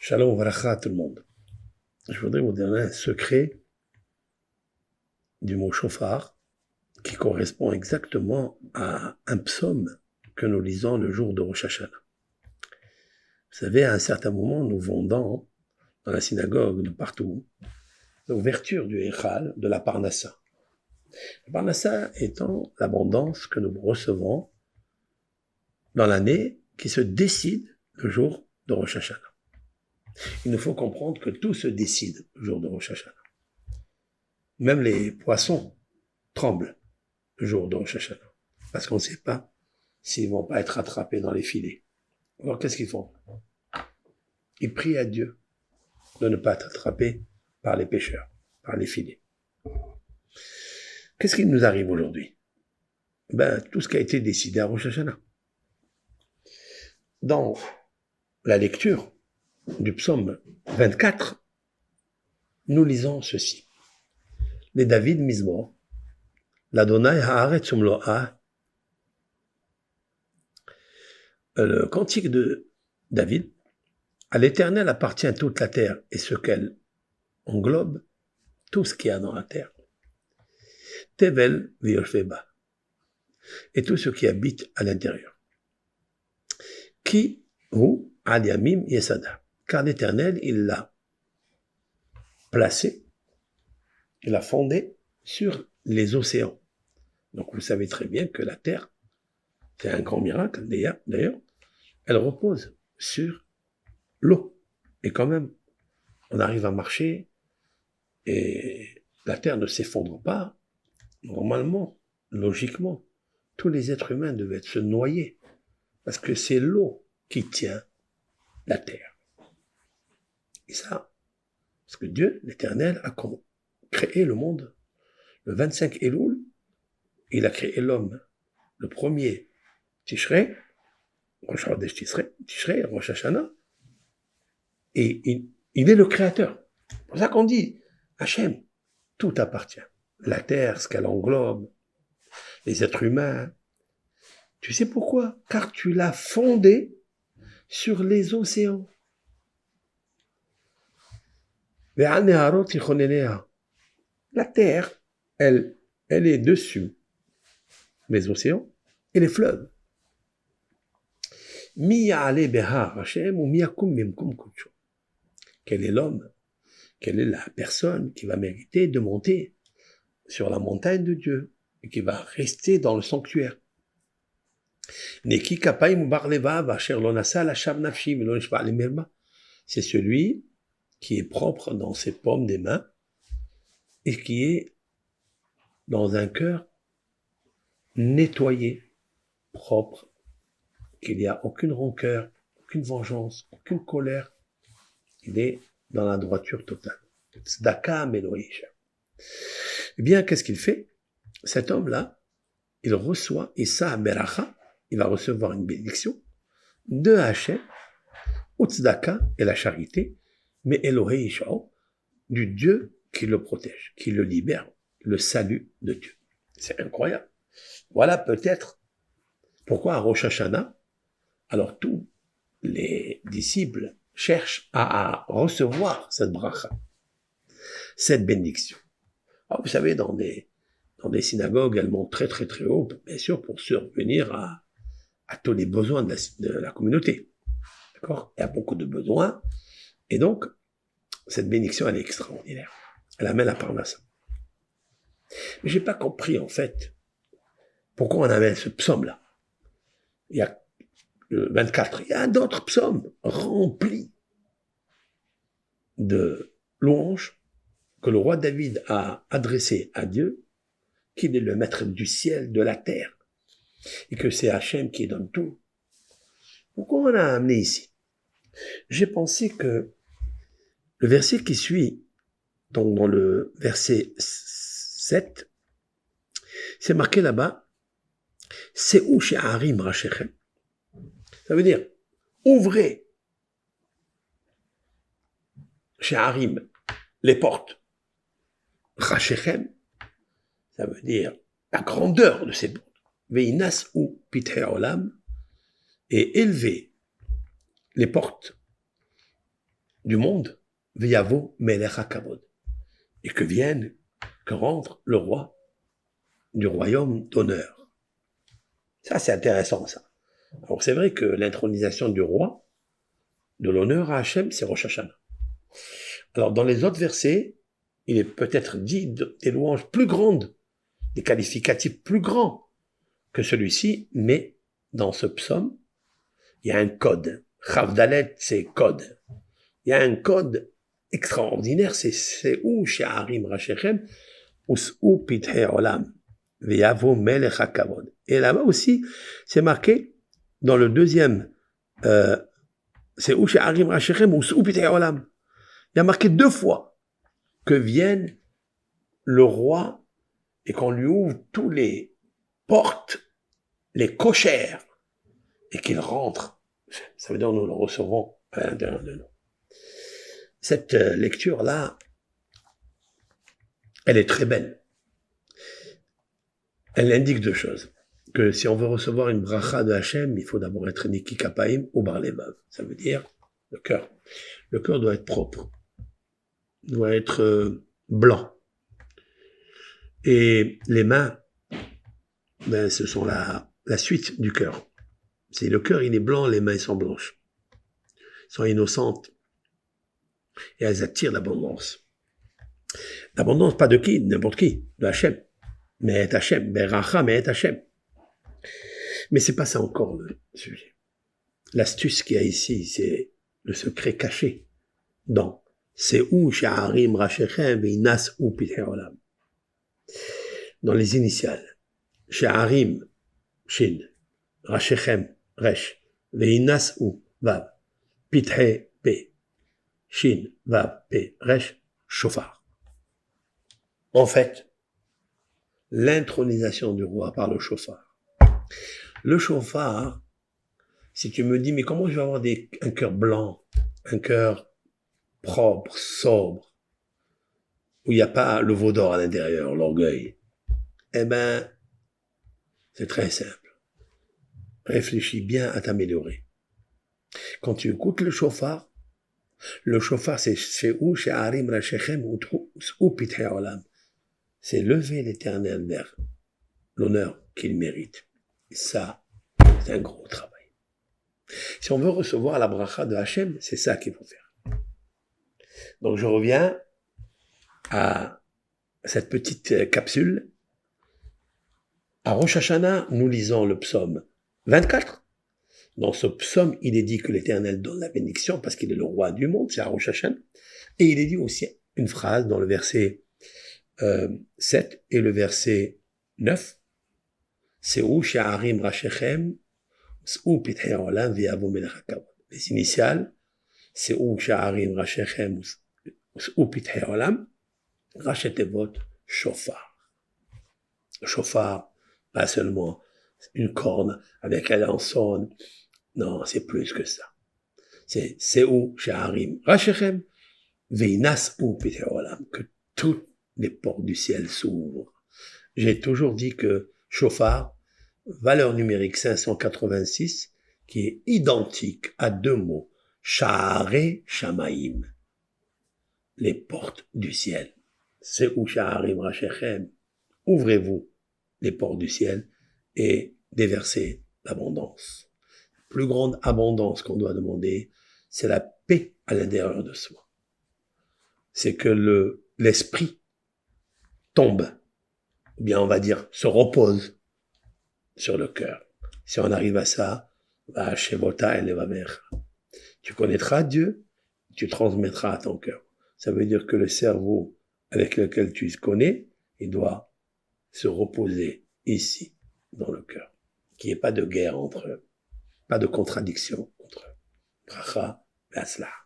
Shalom Vracha à tout le monde. Je voudrais vous donner un secret du mot shofar qui correspond exactement à un psaume que nous lisons le jour de Rosh Hashanah. Vous savez, à un certain moment, nous vendons dans la synagogue, de partout, l'ouverture du Echal, de la Parnassa. La Parnassa étant l'abondance que nous recevons dans l'année qui se décide le jour de Rosh Hashanah. Il nous faut comprendre que tout se décide le jour de Rosh Hashanah. Même les poissons tremblent le jour de Rosh Hashanah, parce qu'on ne sait pas s'ils vont pas être attrapés dans les filets. Alors qu'est-ce qu'ils font? Ils prient à Dieu de ne pas être attrapés par les pêcheurs, par les filets. Qu'est-ce qui nous arrive aujourd'hui? Tout ce qui a été décidé à Rosh Hashanah. Dans la lecture du psaume 24, nous lisons ceci. Les David Mizmor, l'Adonai Haaretz Umloa, le cantique de David, à l'Éternel appartient toute la terre et ce qu'elle englobe, tout ce qu'il y a dans la terre. Tevel v'Yoshveba, et tout ce qui habite à l'intérieur. Ki hu al yamim yesada, car l'Éternel, il l'a placé, il l'a fondé sur les océans. Donc vous savez très bien que la terre, c'est un grand miracle d'ailleurs, elle repose sur l'eau. Et quand même, on arrive à marcher et la terre ne s'effondre pas. Normalement, logiquement, tous les êtres humains devaient se noyer parce que c'est l'eau qui tient la terre. Et ça, parce que Dieu, l'Éternel, a créé le monde. Le 25 Elul, il a créé l'homme. Le premier Tishrei, Rosh Hashanah, et il est le créateur. C'est pour ça qu'on dit, Hachem, tout appartient. La terre, ce qu'elle englobe, les êtres humains. Tu sais pourquoi? Car tu l'as fondé sur les océans. La terre, elle est dessus les océans et les fleuves. Quel est l'homme? Quelle est la personne qui va mériter de monter sur la montagne de Dieu et qui va rester dans le sanctuaire? C'est celui qui est propre dans ses paumes des mains et qui est dans un cœur nettoyé, propre, qu'il n'y a aucune rancœur, aucune vengeance, aucune colère. Il est dans la droiture totale. Tzedaka Meloïcha. Eh bien, qu'est-ce qu'il fait? Cet homme-là, il reçoit Issa Beracha, il va recevoir une bénédiction de Hachem, Tzedaka et la charité, mais Elohei Ishao, du Dieu qui le protège, qui le libère, le salut de Dieu. C'est incroyable. Voilà peut-être pourquoi à Rosh Hashanah, alors tous les disciples cherchent à recevoir cette bracha, cette bénédiction. Alors vous savez, dans des synagogues, elles montent très très très haut, bien sûr, pour survenir à tous les besoins de la communauté. D'accord? Il y a beaucoup de besoins, et donc, cette bénédiction, elle est extraordinaire. Elle amène la parnasse. Mais j'ai pas compris, en fait, pourquoi on amène ce psaume-là. Il y a le 24, il y a d'autres psaumes remplis de louanges que le roi David a adressées à Dieu, qu'il est le maître du ciel, de la terre, et que c'est Hachem qui donne tout. Pourquoi on l'a amené ici? J'ai pensé que le verset qui suit, donc dans le verset 7, c'est marqué là-bas, c'est où chez Harim Rachechem. Ça veut dire, ouvrez chez Harim les portes. Rachechem, ça veut dire la grandeur de ces portes. Veinas ou Pithe Olam, et élever les portes du monde, Veyavo Melech HaKavod, et que rentre le roi du royaume d'honneur. Ça, c'est intéressant, ça. Alors, c'est vrai que l'intronisation du roi, de l'honneur à Hachem, c'est Rosh Hashanah. Alors, dans les autres versets, il est peut-être dit des louanges plus grandes, des qualificatifs plus grands que celui-ci, mais dans ce psaume, il y a un code. Chavdalet, c'est code. Il y a un code extraordinaire, c'est où She'arim Rashechem, Us'u Pithe Olam, Veyavo Melech HaKavod. Et là-bas aussi, c'est marqué dans le deuxième, c'est où She'arim Rashechem, Us'u Pithe Olam. Il y a marqué 2 fois que vienne le roi et qu'on lui ouvre tous les portes, les cochères, et qu'il rentre. Ça veut dire que nous le recevons à l'intérieur de nous. Cette lecture-là, elle est très belle. Elle indique 2 choses. Que si on veut recevoir une bracha de Hachem, il faut d'abord être Niki Kapaim ou Bar Levav. Ça veut dire le cœur. Le cœur doit être propre. Doit être blanc. Et les mains, ben, ce sont la suite du cœur. Si le cœur, il est blanc, les mains sont blanches. Elles sont innocentes. Et elles attirent l'abondance. L'abondance, pas de qui, n'importe qui, de Hachem. Mais Hachem, Beracha, mais Hachem. Mais c'est pas ça encore le sujet. L'astuce qu'il y a ici, c'est le secret caché dans c'est où She'arim Rashechem Veinas ou Pithe Olam. Dans les initiales, She'arim, Shin, Rashechem, Resh, Veinas ou Vav, Pithe, P, Shin, Vav, P, Resh, Shofar. En fait, l'intronisation du roi par le shofar. Le shofar, si tu me dis, mais comment je vais avoir un cœur blanc, un cœur propre, sobre, où il n'y a pas le veau d'or à l'intérieur, l'orgueil, eh ben, c'est très simple. Réfléchis bien à t'améliorer. Quand tu écoutes le shofar, c'est She'u She'arim Rashechem ou Pithe Olam. C'est lever l'Éternel vers l'honneur qu'il mérite. Et ça, c'est un gros travail. Si on veut recevoir la bracha de Hachem, c'est ça qu'il faut faire. Donc je reviens à cette petite capsule. À Rosh Hashanah, nous lisons le psaume 24. Dans ce psaume, il est dit que l'Éternel donne la bénédiction parce qu'il est le roi du monde, c'est à Rosh Hashanah. Et il est dit aussi une phrase dans le verset 7 et le verset 9. C'est où She'arim Rashechem, ou Pithe Olam Veyavo Melech HaKavod. Les initiales, c'est où She'arim Rashechem, ou Pithe Olam, Rachetevot, Shofar. Le shofar, pas seulement une corne avec laquelle on sonne. Non, c'est plus que ça. C'est où She'arim Rashechem, Veinas ou Pithe Olam, que toutes les portes du ciel s'ouvrent. J'ai toujours dit que shofar, valeur numérique 586, qui est identique à 2 mots, Sha'are Shamaim, les portes du ciel. C'est où Sha'arim Rashechem, ouvrez-vous les portes du ciel et déversez l'abondance. La plus grande abondance qu'on doit demander, c'est la paix à l'intérieur de soi. C'est que l'esprit tombe, ou bien on va dire se repose sur le cœur. Si on arrive à ça, tu connaîtras Dieu, tu transmettras à ton cœur. Ça veut dire que le cerveau avec lequel tu connais, il doit se reposer ici, dans le cœur. Qu'il n'y ait pas de guerre entre eux, pas de contradiction entre eux. Bracha, Be'atzlach.